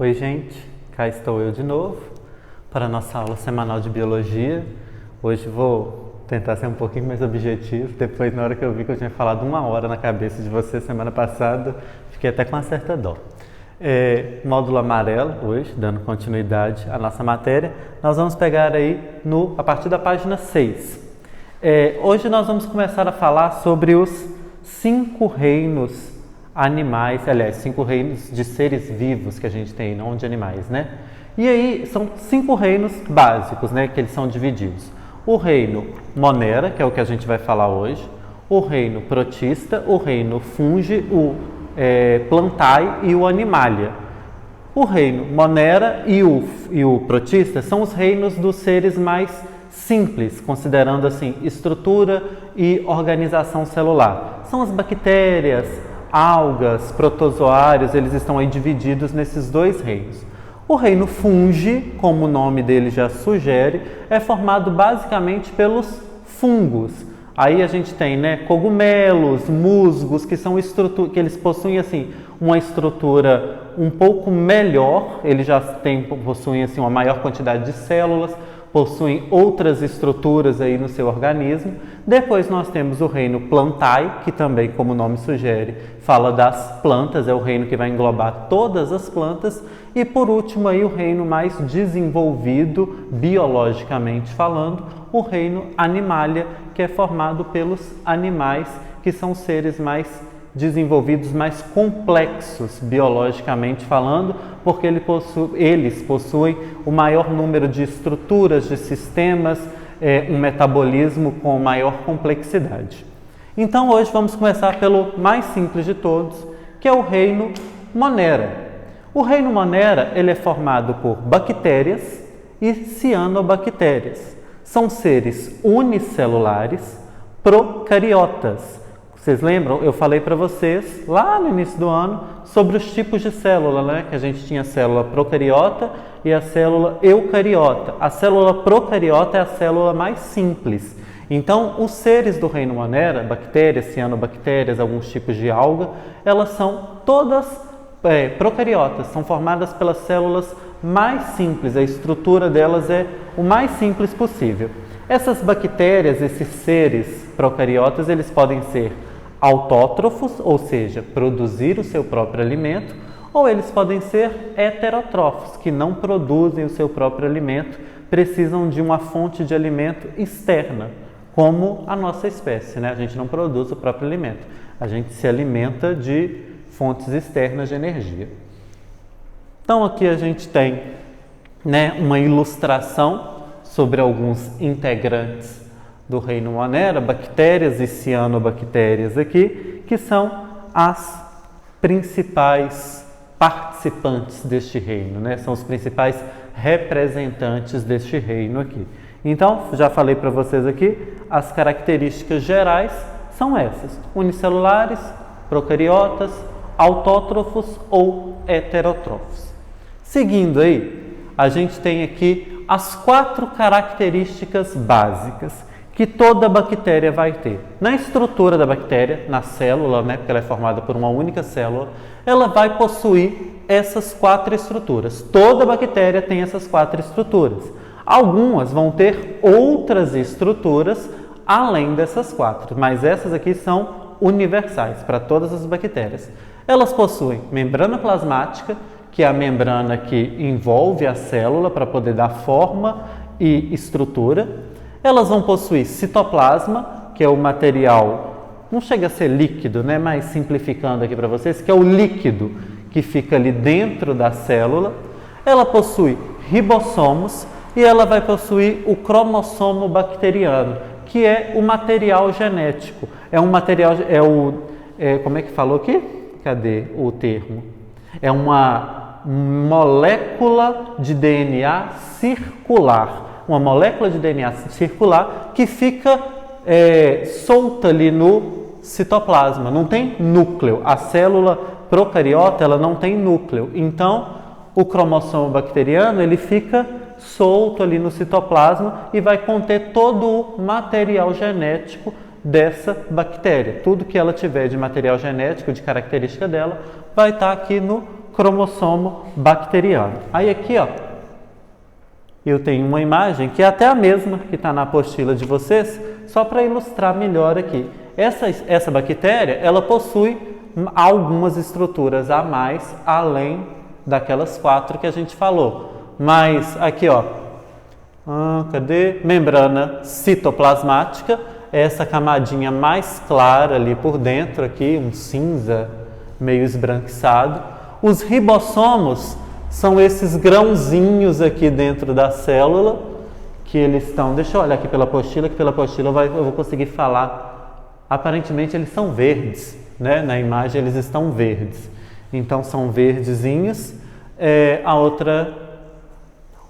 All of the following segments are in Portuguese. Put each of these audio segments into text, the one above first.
Oi, gente, cá estou eu de novo para a nossa aula semanal de biologia. Hoje vou tentar ser um pouquinho mais objetivo. Depois, na hora que eu vi que eu tinha falado 1 hora na cabeça de você semana passada, fiquei até com uma certa dó. Módulo amarelo, hoje, dando continuidade à nossa matéria, nós vamos pegar aí a partir da página 6. Hoje nós vamos começar a falar sobre os 5 reinos animais, aliás, 5 reinos de seres vivos que a gente tem, não de animais, né? E aí são 5 reinos básicos, né, que eles são divididos. O reino Monera, que é o que a gente vai falar hoje, o reino Protista, o reino Fungi, o Plantae e o Animalia. O reino Monera e o Protista são os reinos dos seres mais simples, considerando assim estrutura e organização celular. São as bactérias, algas, protozoários, eles estão aí divididos nesses 2 reinos. O reino Fungi, como o nome dele já sugere, é formado basicamente pelos fungos. Aí a gente tem, né, cogumelos, musgos, que que eles possuem assim uma estrutura um pouco melhor, eles já possuem assim uma maior quantidade de células, possuem outras estruturas aí no seu organismo. Depois nós temos o reino Plantae, que também, como o nome sugere, fala das plantas, é o reino que vai englobar todas as plantas. E por último aí o reino mais desenvolvido, biologicamente falando, o reino Animalia, que é formado pelos animais, que são seres mais desenvolvidos, mais complexos biologicamente falando, porque eles possuem o maior número de estruturas, de sistemas, um metabolismo com maior complexidade. Então hoje vamos começar pelo mais simples de todos, que é o reino Monera. O reino Monera ele é formado por bactérias e cianobactérias. São seres unicelulares procariotas. Vocês lembram? Eu falei para vocês lá no início do ano sobre os tipos de célula, né? Que a gente tinha a célula procariota e a célula eucariota. A célula procariota é a célula mais simples. Então, os seres do reino Monera, bactérias, cianobactérias, alguns tipos de alga, elas são todas procariotas, são formadas pelas células mais simples. A estrutura delas é o mais simples possível. Essas bactérias, esses seres procariotas, eles podem ser autótrofos, ou seja, produzir o seu próprio alimento, ou eles podem ser heterótrofos, que não produzem o seu próprio alimento, precisam de uma fonte de alimento externa, como a nossa espécie, né? A gente não produz o próprio alimento, a gente se alimenta de fontes externas de energia. Então aqui a gente tem, né, uma ilustração sobre alguns integrantes do reino Monera, bactérias e cianobactérias aqui, que são as principais participantes deste reino, né? São os principais representantes deste reino aqui. Então, já falei para vocês aqui, as características gerais são essas: unicelulares, procariotas, autótrofos ou heterótrofos. Seguindo aí, a gente tem aqui as 4 características básicas que toda bactéria vai ter. Na estrutura da bactéria, na célula, né, porque ela é formada por uma única célula, ela vai possuir essas 4 estruturas. Toda bactéria tem essas 4 estruturas. Algumas vão ter outras estruturas além dessas 4, mas essas aqui são universais para todas as bactérias. Elas possuem membrana plasmática, que é a membrana que envolve a célula para poder dar forma e estrutura. Elas vão possuir citoplasma, que é o material, não chega a ser líquido, né? Mas simplificando aqui para vocês, que é o líquido que fica ali dentro da célula. Ela possui ribossomos e ela vai possuir o cromossomo bacteriano, que é o material genético. É um material, como é que falou aqui? Cadê o termo? É uma molécula de DNA circular. Uma molécula de DNA circular que fica solta ali no citoplasma, não tem núcleo. A célula procariota ela não tem núcleo, então o cromossomo bacteriano ele fica solto ali no citoplasma e vai conter todo o material genético dessa bactéria. Tudo que ela tiver de material genético, de característica dela, vai estar aqui no cromossomo bacteriano. Aí aqui, ó, eu tenho uma imagem que é até a mesma que está na apostila de vocês, só para ilustrar melhor aqui. Essa bactéria, ela possui algumas estruturas a mais, além daquelas 4 que a gente falou. Mas aqui, ó, cadê? Membrana citoplasmática, essa camadinha mais clara ali por dentro, aqui, um cinza meio esbranquiçado. Os ribossomos são esses grãozinhos aqui dentro da célula, que eles estão, deixa eu olhar aqui pela apostila, que pela apostila eu vou conseguir falar. Aparentemente eles são verdes, né? Na imagem eles estão verdes. Então são verdezinhos. A outra,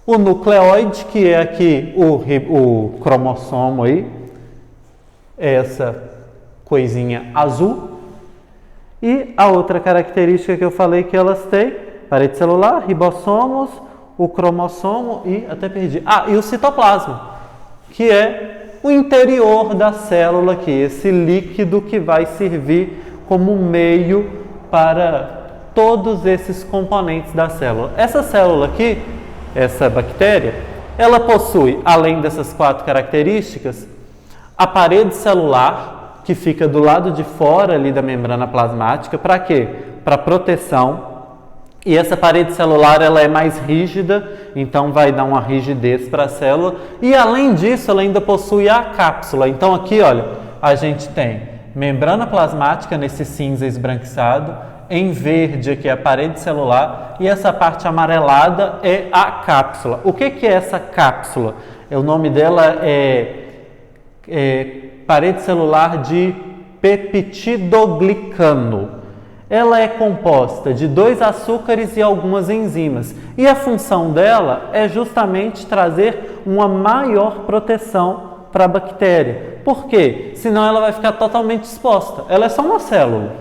o nucleóide, que é aqui o cromossomo aí, essa coisinha azul. E a outra característica que eu falei que elas têm, parede celular, ribossomos, o cromossomo e, até perdi, e o citoplasma, que é o interior da célula aqui, esse líquido que vai servir como meio para todos esses componentes da célula. Essa célula aqui, essa bactéria, ela possui, além dessas 4 características, a parede celular, que fica do lado de fora ali da membrana plasmática, para quê? Para proteção. E essa parede celular, ela é mais rígida, então vai dar uma rigidez para a célula. E além disso, ela ainda possui a cápsula. Então aqui, olha, a gente tem membrana plasmática nesse cinza esbranquiçado, em verde aqui é a parede celular e essa parte amarelada é a cápsula. O que é essa cápsula? O nome dela é parede celular de peptidoglicano. Ela é composta de 2 açúcares e algumas enzimas. E a função dela é justamente trazer uma maior proteção para a bactéria. Por quê? Senão ela vai ficar totalmente exposta. Ela é só uma célula.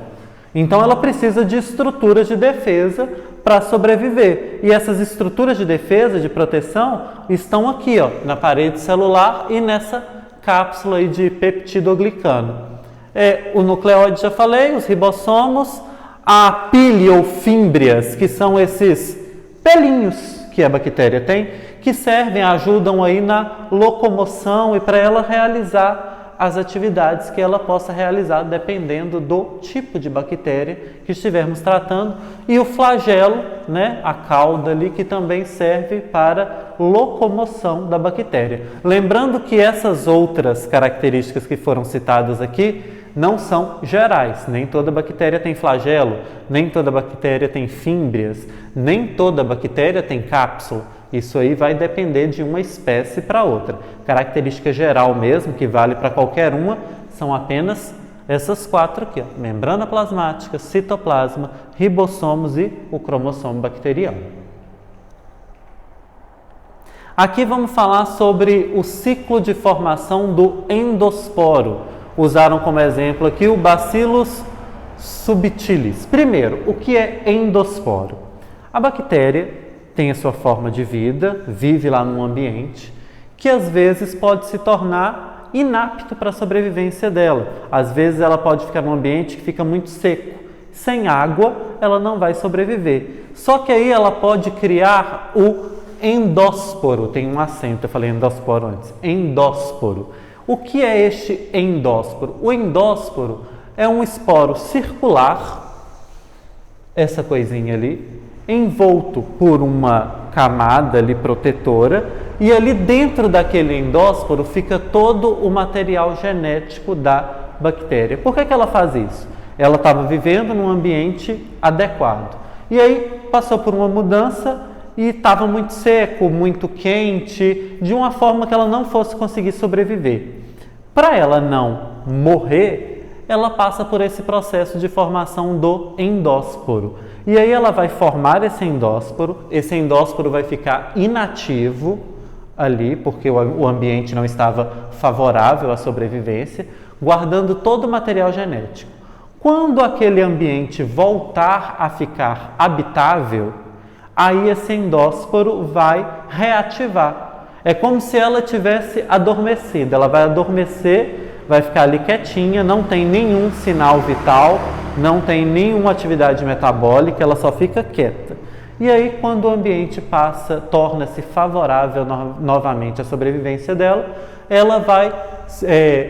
Então ela precisa de estruturas de defesa para sobreviver. E essas estruturas de defesa, de proteção, estão aqui, ó, na parede celular e nessa cápsula aí de peptidoglicano. O nucleóide já falei, os ribossomos, a piliofímbrias, que são esses pelinhos que a bactéria tem, que servem, ajudam aí na locomoção e para ela realizar as atividades que ela possa realizar dependendo do tipo de bactéria que estivermos tratando. E o flagelo, né, a cauda ali, que também serve para locomoção da bactéria. Lembrando que essas outras características que foram citadas aqui não são gerais. Nem toda bactéria tem flagelo, nem toda bactéria tem fímbrias, nem toda bactéria tem cápsula. Isso aí vai depender de uma espécie para outra. Característica geral mesmo, que vale para qualquer uma, são apenas essas 4 aqui, ó. Membrana plasmática, citoplasma, ribossomos e o cromossomo bacteriano. Aqui vamos falar sobre o ciclo de formação do endosporo. Usaram como exemplo aqui o Bacillus subtilis. Primeiro, o que é endosporo? A bactéria tem a sua forma de vida, vive lá num ambiente que às vezes pode se tornar inapto para a sobrevivência dela. Às vezes ela pode ficar num ambiente que fica muito seco. Sem água, ela não vai sobreviver. Só que aí ela pode criar o endósporo. Tem um acento, eu falei endosporo antes. Endósporo. O que é este endósporo? O endósporo é um esporo circular, essa coisinha ali, envolto por uma camada ali protetora, e ali dentro daquele endósporo fica todo o material genético da bactéria. Por que ela faz isso? Ela estava vivendo num ambiente adequado. E aí passou por uma mudança e estava muito seco, muito quente, de uma forma que ela não fosse conseguir sobreviver. Para ela não morrer, ela passa por esse processo de formação do endósporo. E aí ela vai formar esse endósporo vai ficar inativo ali, porque o ambiente não estava favorável à sobrevivência, guardando todo o material genético. Quando aquele ambiente voltar a ficar habitável, aí esse endósporo vai reativar. É como se ela tivesse adormecido. Ela vai adormecer, vai ficar ali quietinha, não tem nenhum sinal vital, não tem nenhuma atividade metabólica, ela só fica quieta. E aí, quando o ambiente torna-se favorável novamente à sobrevivência dela, ela vai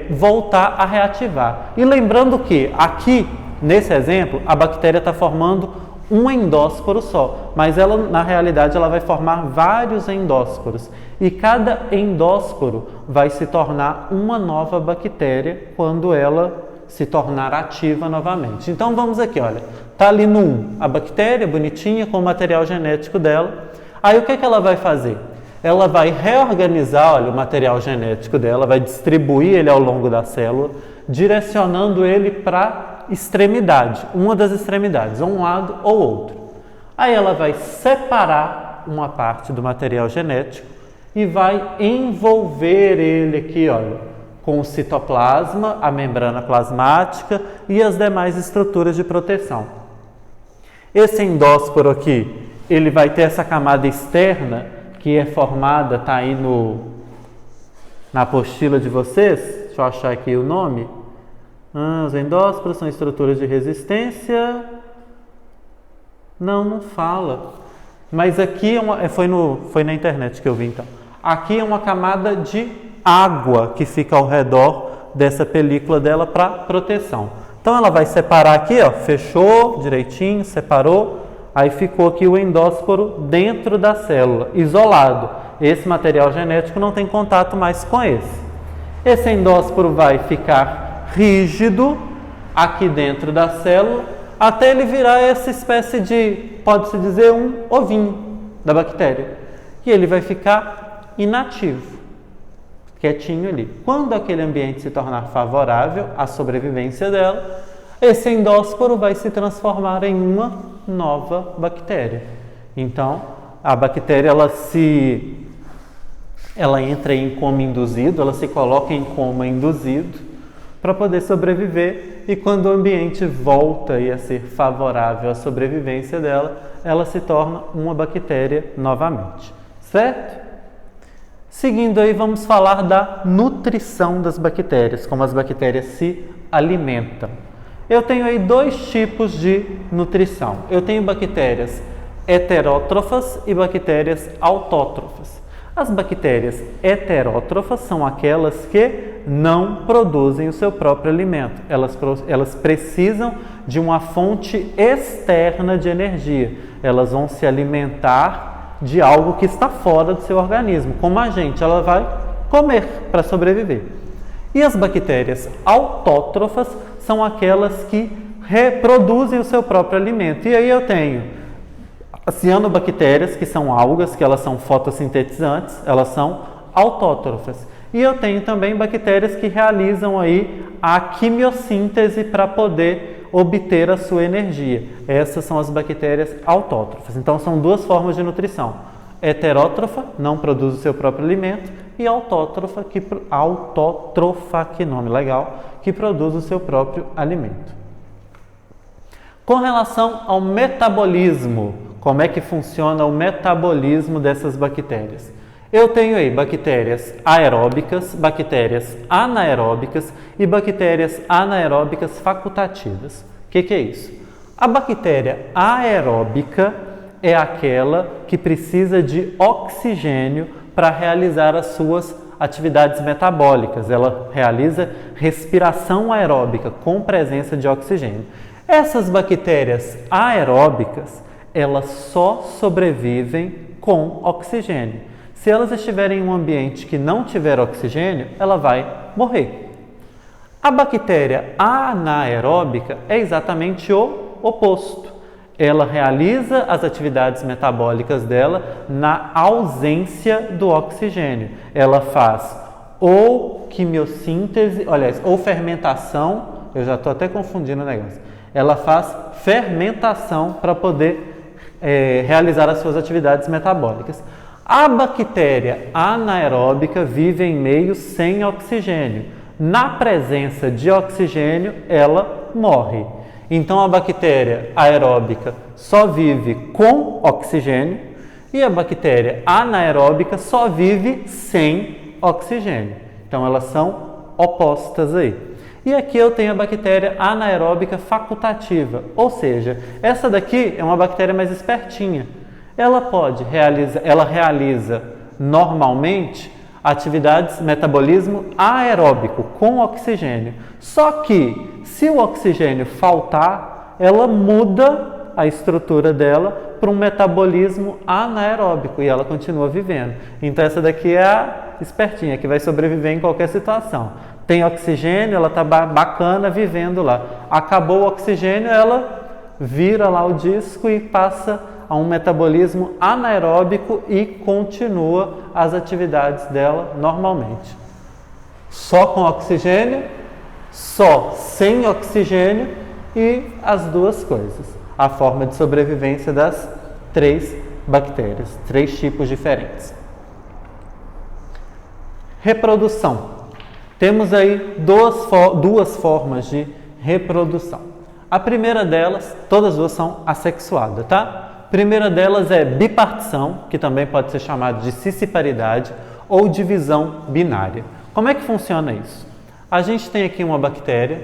voltar a reativar. E lembrando que aqui, nesse exemplo, a bactéria está formando um endósporo só, mas ela, na realidade, ela vai formar vários endósporos. E cada endósporo vai se tornar uma nova bactéria quando ela se tornar ativa novamente. Então vamos aqui, olha, tá ali no 1, a bactéria bonitinha com o material genético dela. Aí o que ela vai fazer? Ela vai reorganizar, olha, o material genético dela, vai distribuir ele ao longo da célula, direcionando ele para extremidade, uma das extremidades, um lado ou outro. Aí ela vai separar uma parte do material genético e vai envolver ele aqui, olha, com o citoplasma, a membrana plasmática e as demais estruturas de proteção. Esse endósporo aqui, ele vai ter essa camada externa que é formada, está aí na apostila de vocês, deixa eu achar aqui o nome. Os endósporos são estruturas de resistência. Não fala. Mas aqui foi na internet que eu vi então. Aqui é uma camada de água que fica ao redor dessa película dela para proteção. Então ela vai separar aqui, ó, fechou direitinho, separou, aí ficou aqui o endósporo dentro da célula, isolado. Esse material genético não tem contato mais com esse. Esse endósporo vai ficar rígido aqui dentro da célula até ele virar essa espécie de, pode-se dizer, um ovinho da bactéria. E ele vai ficar inativo, quietinho ali. Quando aquele ambiente se tornar favorável à sobrevivência dela, esse endósporo vai se transformar em uma nova bactéria. Então, a bactéria ela entra em coma induzido, ela se coloca em coma induzido para poder sobreviver, e quando o ambiente volta a ser favorável à sobrevivência dela, ela se torna uma bactéria novamente. Certo? Seguindo aí, vamos falar da nutrição das bactérias, como as bactérias se alimentam. Eu tenho aí dois tipos de nutrição. Eu tenho bactérias heterótrofas e bactérias autótrofas. As bactérias heterótrofas são aquelas que não produzem o seu próprio alimento. Elas precisam de uma fonte externa de energia. Elas vão se alimentar de algo que está fora do seu organismo. Como a gente, ela vai comer para sobreviver. E as bactérias autótrofas são aquelas que reproduzem o seu próprio alimento. E aí eu tenho as cianobactérias, que são algas, que elas são fotossintetizantes, elas são autótrofas. E eu tenho também bactérias que realizam aí a quimiossíntese para poder obter a sua energia. Essas são as bactérias autótrofas. Então são duas formas de nutrição. Heterótrofa, não produz o seu próprio alimento, e autótrofa, que nome legal, que produz o seu próprio alimento. Com relação ao metabolismo, como é que funciona o metabolismo dessas bactérias? Eu tenho aí bactérias aeróbicas, bactérias anaeróbicas e bactérias anaeróbicas facultativas. O que é isso? A bactéria aeróbica é aquela que precisa de oxigênio para realizar as suas atividades metabólicas. Ela realiza respiração aeróbica com presença de oxigênio. Essas bactérias aeróbicas, elas só sobrevivem com oxigênio. Se elas estiverem em um ambiente que não tiver oxigênio, ela vai morrer. A bactéria anaeróbica é exatamente o oposto. Ela realiza as atividades metabólicas dela na ausência do oxigênio. Ela faz ou quimiossíntese, aliás, ou fermentação, eu já estou até confundindo o negócio. Ela faz fermentação para poder realizar as suas atividades metabólicas. A bactéria anaeróbica vive em meios sem oxigênio. Na presença de oxigênio, ela morre. Então, a bactéria aeróbica só vive com oxigênio e a bactéria anaeróbica só vive sem oxigênio. Então, elas são opostas aí. E aqui eu tenho a bactéria anaeróbica facultativa, ou seja, essa daqui é uma bactéria mais espertinha. Ela realiza normalmente atividades metabolismo aeróbico com oxigênio. Só que se o oxigênio faltar, ela muda a estrutura dela para um metabolismo anaeróbico e ela continua vivendo. Então essa daqui é a espertinha que vai sobreviver em qualquer situação. Tem oxigênio, ela está bacana vivendo lá. Acabou o oxigênio, ela vira lá o disco e passa a um metabolismo anaeróbico e continua as atividades dela normalmente. Só com oxigênio, só sem oxigênio e as duas coisas. A forma de sobrevivência das 3 bactérias, 3 tipos diferentes. Reprodução. Temos aí duas formas de reprodução. A primeira delas, todas duas são assexuadas, tá? A primeira delas é bipartição, que também pode ser chamada de cisciparidade ou divisão binária. Como é que funciona isso? A gente tem aqui uma bactéria,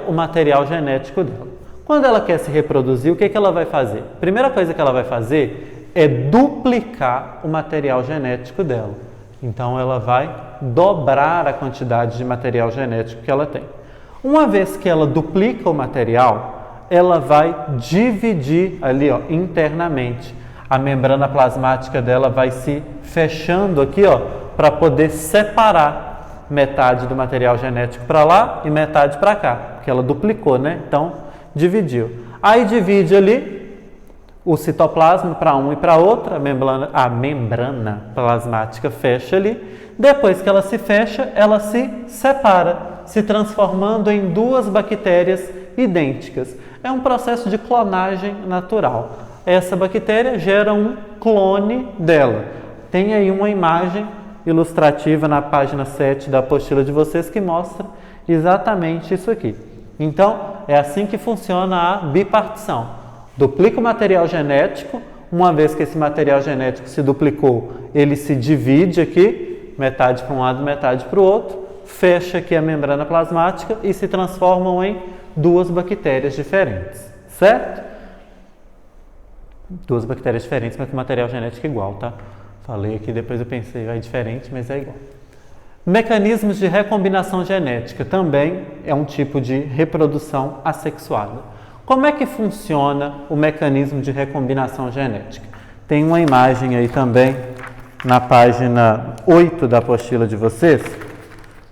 o material genético dela. Quando ela quer se reproduzir, o que ela vai fazer? A primeira coisa que ela vai fazer é duplicar o material genético dela. Então, ela vai dobrar a quantidade de material genético que ela tem. Uma vez que ela duplica o material, ela vai dividir ali, ó, internamente. A membrana plasmática dela vai se fechando aqui, ó, para poder separar metade do material genético para lá e metade para cá, porque ela duplicou, né? Então, dividiu. Aí divide ali o citoplasma para um e para outra, a membrana plasmática fecha ali. Depois que ela se fecha, ela se separa, se transformando em 2 bactérias idênticas. É um processo de clonagem natural. Essa bactéria gera um clone dela. Tem aí uma imagem ilustrativa na página 7 da apostila de vocês que mostra exatamente isso aqui. Então, é assim que funciona a bipartição. Duplica o material genético, uma vez que esse material genético se duplicou, ele se divide aqui, metade para um lado, metade para o outro, fecha aqui a membrana plasmática e se transformam em 2 bactérias diferentes, certo? 2 bactérias diferentes, mas com material genético igual, tá? Falei aqui, depois eu pensei, é diferente, mas é igual. Mecanismos de recombinação genética também é um tipo de reprodução assexuada. Como é que funciona o mecanismo de recombinação genética? Tem uma imagem aí também na página 8 da apostila de vocês,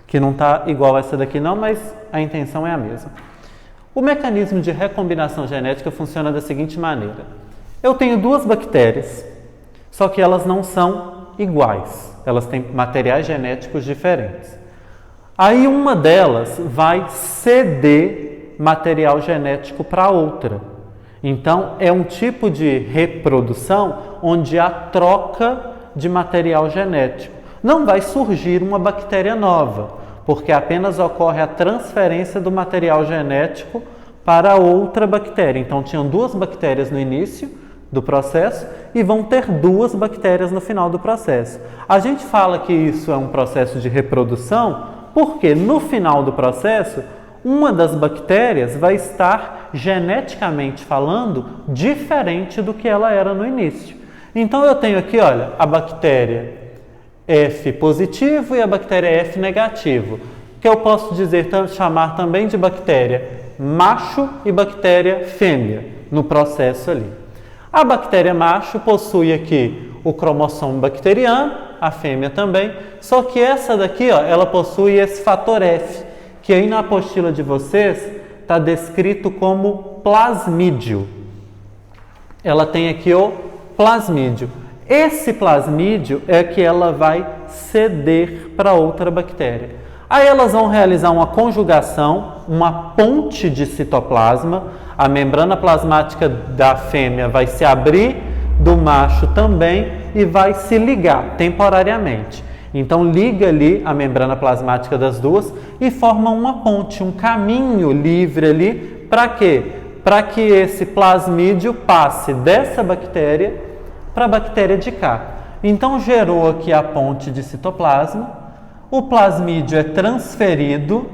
que não está igual a essa daqui não, mas a intenção é a mesma. O mecanismo de recombinação genética funciona da seguinte maneira. Eu tenho 2 bactérias, só que elas não são iguais. Elas têm materiais genéticos diferentes. Aí uma delas vai ceder material genético para outra. Então, é um tipo de reprodução onde há troca de material genético. Não vai surgir uma bactéria nova, porque apenas ocorre a transferência do material genético para outra bactéria. Então, tinham 2 bactérias no início do processo e vão ter 2 bactérias no final do processo. A gente fala que isso é um processo de reprodução porque no final do processo uma das bactérias vai estar geneticamente falando diferente do que ela era no início. Então eu tenho aqui, olha, a bactéria F positivo e a bactéria F negativo, que eu posso chamar também de bactéria macho e bactéria fêmea no processo ali. A bactéria macho possui aqui o cromossomo bacteriano, a fêmea também, só que essa daqui, ó, ela possui esse fator F, que aí na apostila de vocês está descrito como plasmídio. Ela tem aqui o plasmídio. Esse plasmídio é que ela vai ceder para outra bactéria. Aí elas vão realizar uma conjugação, uma ponte de citoplasma. A membrana plasmática da fêmea vai se abrir, do macho também, e vai se ligar temporariamente. Então liga ali a membrana plasmática das duas e forma uma ponte, um caminho livre ali. Para quê? Para que esse plasmídio passe dessa bactéria para a bactéria de cá. Então gerou aqui a ponte de citoplasma, o plasmídio é transferido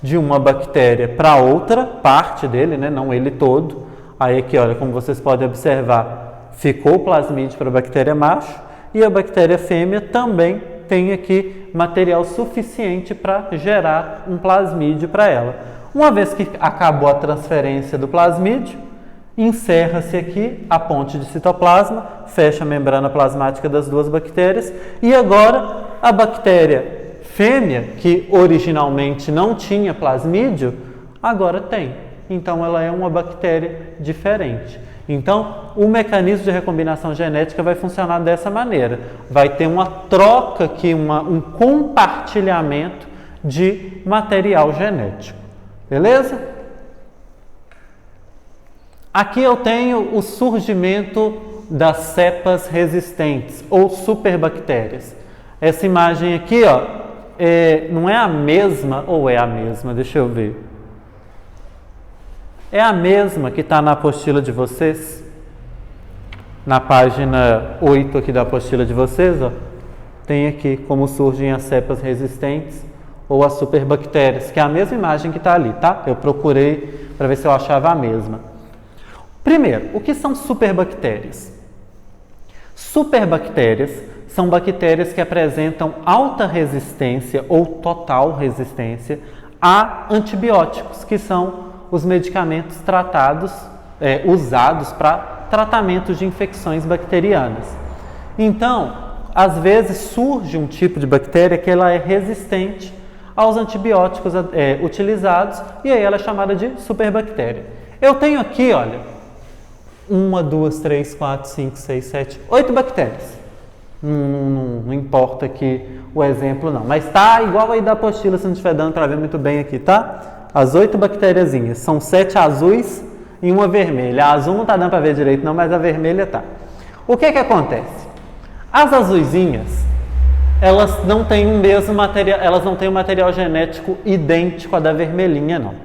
de uma bactéria para outra, parte dele, né? Não ele todo. Aí aqui, olha, como vocês podem observar, ficou o plasmídio para a bactéria macho e a bactéria fêmea também tem aqui material suficiente para gerar um plasmídio para ela. Uma vez que acabou a transferência do plasmídio, encerra-se aqui a ponte de citoplasma, fecha a membrana plasmática das duas bactérias e agora a bactéria fêmea, que originalmente não tinha plasmídio, agora tem. Então ela é uma bactéria diferente. Então o mecanismo de recombinação genética vai funcionar dessa maneira. Vai ter uma troca aqui, um compartilhamento de material genético. Beleza? Aqui eu tenho o surgimento das cepas resistentes ou superbactérias. Essa imagem aqui, ó, não é a mesma, ou é a mesma? Deixa eu ver. É a mesma que está na apostila de vocês? Na página 8 aqui da apostila de vocês, ó, tem aqui como surgem as cepas resistentes ou as superbactérias, que é a mesma imagem que está ali, tá? Eu procurei para ver se eu achava a mesma. Primeiro, o que são superbactérias? Superbactérias são bactérias que apresentam alta resistência ou total resistência a antibióticos, que são os medicamentos usados para tratamento de infecções bacterianas. Então, às vezes surge um tipo de bactéria que ela é resistente aos antibióticos utilizados e aí ela é chamada de superbactéria. Eu tenho aqui, olha, 1, 2, 3, 4, 5, 6, 7, 8 bactérias. Não importa aqui o exemplo não, mas tá igual aí da apostila, se não estiver dando para ver muito bem aqui, tá? As 8 bactériazinhas, são 7 azuis e uma vermelha. A azul não está dando para ver direito não, mas a vermelha tá. O que acontece? As azuisinhas, elas não têm o mesmo material, elas não têm um material genético idêntico à da vermelhinha não.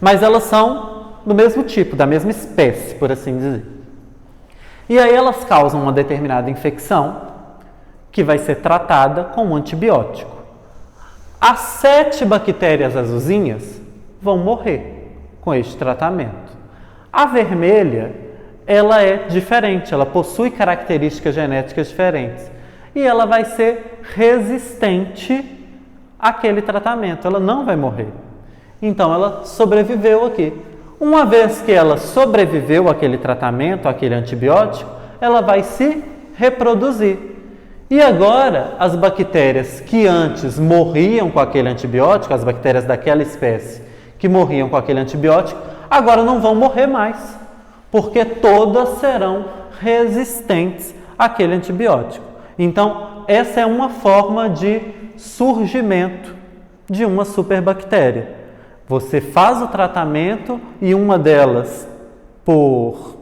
Mas elas são do mesmo tipo, da mesma espécie, por assim dizer. E aí elas causam uma determinada infecção que vai ser tratada com um antibiótico. As 7 bactérias azulzinhas vão morrer com este tratamento. A vermelha, ela é diferente, ela possui características genéticas diferentes e ela vai ser resistente àquele tratamento, ela não vai morrer. Então ela sobreviveu aqui. Uma vez que ela sobreviveu àquele tratamento, àquele antibiótico, ela vai se reproduzir. E agora, as bactérias que antes morriam com aquele antibiótico, as bactérias daquela espécie que morriam com aquele antibiótico, agora não vão morrer mais, porque todas serão resistentes àquele antibiótico. Então, essa é uma forma de surgimento de uma superbactéria. Você faz o tratamento e uma delas, por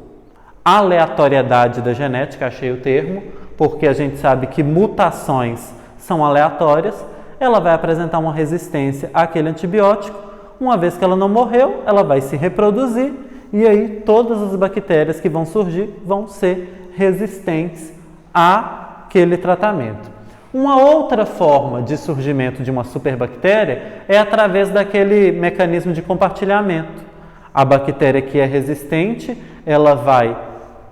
aleatoriedade da genética, achei o termo, porque a gente sabe que mutações são aleatórias, ela vai apresentar uma resistência àquele antibiótico. Uma vez que ela não morreu, ela vai se reproduzir e aí todas as bactérias que vão surgir vão ser resistentes àquele tratamento. Uma outra forma de surgimento de uma superbactéria é através daquele mecanismo de compartilhamento. A bactéria que é resistente, ela vai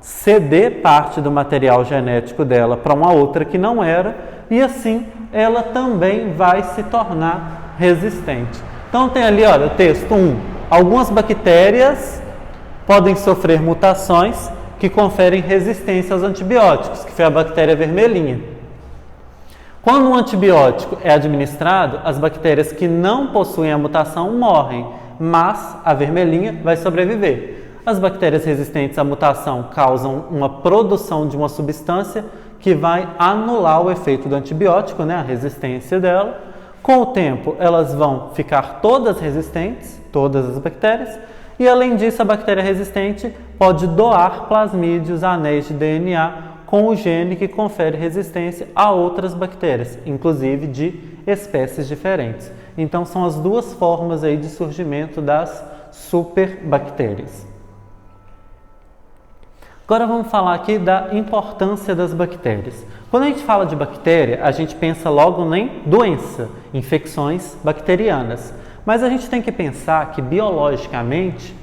ceder parte do material genético dela para uma outra que não era e assim ela também vai se tornar resistente. Então tem ali, olha, o texto 1. Algumas bactérias podem sofrer mutações que conferem resistência aos antibióticos, que foi a bactéria vermelhinha. Quando um antibiótico é administrado, as bactérias que não possuem a mutação morrem, mas a vermelhinha vai sobreviver. As bactérias resistentes à mutação causam uma produção de uma substância que vai anular o efeito do antibiótico, né, a resistência dela. Com o tempo, elas vão ficar todas resistentes, todas as bactérias, e além disso, a bactéria resistente pode doar plasmídios, anéis de DNA, com o gene que confere resistência a outras bactérias, inclusive de espécies diferentes. Então, são as duas formas aí de surgimento das superbactérias. Agora vamos falar aqui da importância das bactérias. Quando a gente fala de bactéria, a gente pensa logo em doença, infecções bacterianas. Mas a gente tem que pensar que biologicamente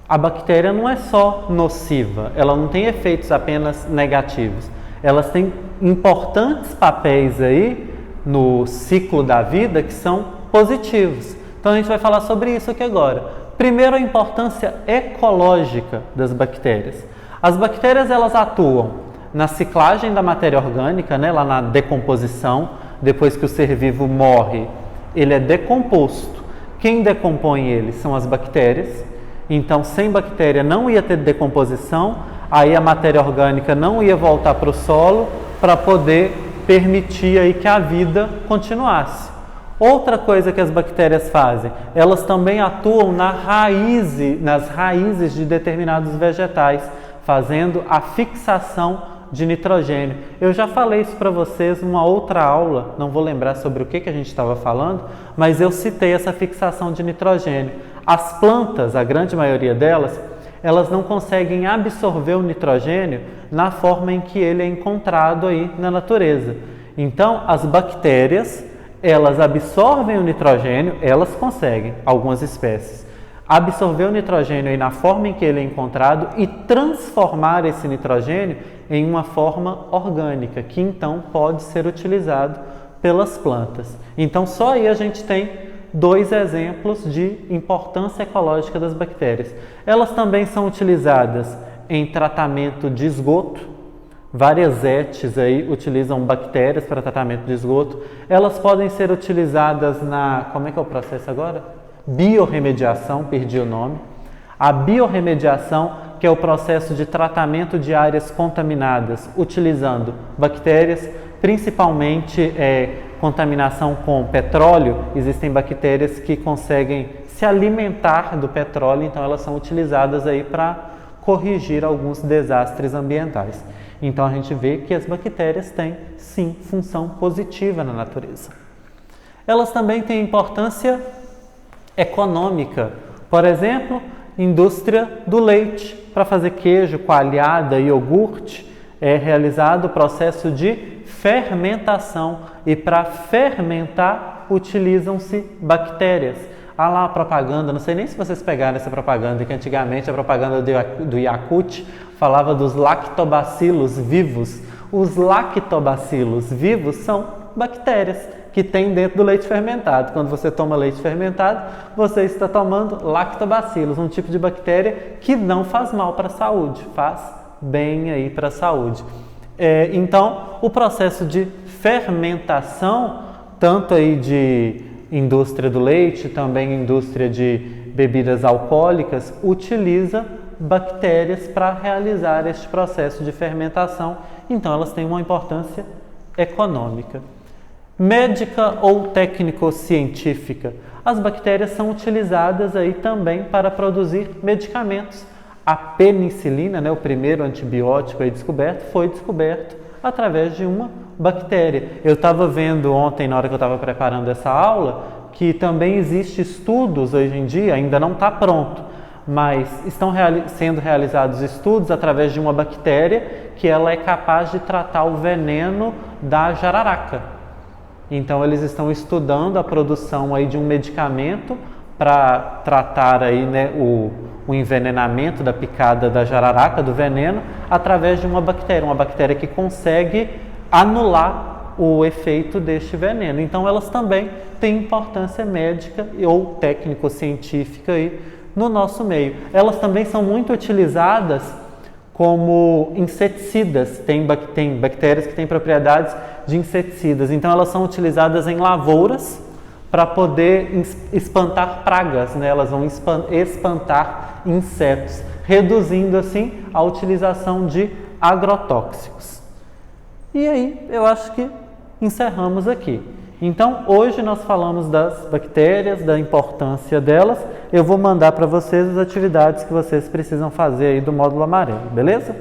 a bactéria não é só nociva, ela não tem efeitos apenas negativos. Elas têm importantes papéis aí no ciclo da vida que são positivos. Então a gente vai falar sobre isso aqui agora. Primeiro, a importância ecológica das bactérias. As bactérias elas atuam na ciclagem da matéria orgânica, né, lá na decomposição. Depois que o ser vivo morre, ele é decomposto. Quem decompõe ele são as bactérias. Então, sem bactéria não ia ter decomposição, aí a matéria orgânica não ia voltar para o solo para poder permitir aí que a vida continuasse. Outra coisa que as bactérias fazem, elas também atuam nas raízes de determinados vegetais, fazendo a fixação de nitrogênio. Eu já falei isso para vocês numa outra aula, não vou lembrar sobre o que a gente estava falando, mas eu citei essa fixação de nitrogênio. As plantas, a grande maioria delas, elas não conseguem absorver o nitrogênio na forma em que ele é encontrado aí na natureza. Então, as bactérias, elas absorvem o nitrogênio, elas conseguem, algumas espécies, absorver o nitrogênio aí na forma em que ele é encontrado e transformar esse nitrogênio em uma forma orgânica, que então pode ser utilizado pelas plantas. Então, só aí a gente tem 2 exemplos de importância ecológica das bactérias. Elas também são utilizadas em tratamento de esgoto. Várias ETs aí utilizam bactérias para tratamento de esgoto. Elas podem ser utilizadas na... Como é que é o processo agora? Biorremediação, perdi o nome. A biorremediação, que é o processo de tratamento de áreas contaminadas utilizando bactérias, principalmente contaminação com petróleo. Existem bactérias que conseguem se alimentar do petróleo, então elas são utilizadas aí para corrigir alguns desastres ambientais. Então a gente vê que as bactérias têm sim função positiva na natureza. Elas também têm importância econômica. Por exemplo, indústria do leite. Para fazer queijo, coalhada e iogurte, é realizado o processo de fermentação. E para fermentar, utilizam-se bactérias. Há lá a propaganda, não sei nem se vocês pegaram essa propaganda, que antigamente a propaganda do Yakult falava dos lactobacilos vivos. Os lactobacilos vivos são bactérias que tem dentro do leite fermentado. Quando você toma leite fermentado, você está tomando lactobacilos, um tipo de bactéria que não faz mal para a saúde, faz bem aí para a saúde. Então, o processo de fermentação, tanto aí de indústria do leite, também indústria de bebidas alcoólicas, utiliza bactérias para realizar este processo de fermentação. Então, elas têm uma importância econômica. Médica ou técnico-científica. As bactérias são utilizadas aí também para produzir medicamentos. A penicilina, o primeiro antibiótico aí descoberto, foi descoberto através de uma bactéria. Eu estava vendo ontem, na hora que eu estava preparando essa aula, que também existem estudos hoje em dia, ainda não está pronto, mas estão sendo realizados estudos através de uma bactéria que ela é capaz de tratar o veneno da jararaca. Então eles estão estudando a produção aí de um medicamento para tratar aí, o envenenamento da picada da jararaca, do veneno, através de uma bactéria que consegue anular o efeito deste veneno. Então elas também têm importância médica ou técnico-científica aí no nosso meio. Elas também são muito utilizadas como inseticidas. Tem bactérias que têm propriedades de inseticidas. Então elas são utilizadas em lavouras para poder espantar pragas, Elas vão espantar insetos, reduzindo assim a utilização de agrotóxicos. E aí eu acho que encerramos aqui. Então hoje nós falamos das bactérias, da importância delas. Eu vou mandar para vocês as atividades que vocês precisam fazer aí do módulo amarelo, beleza?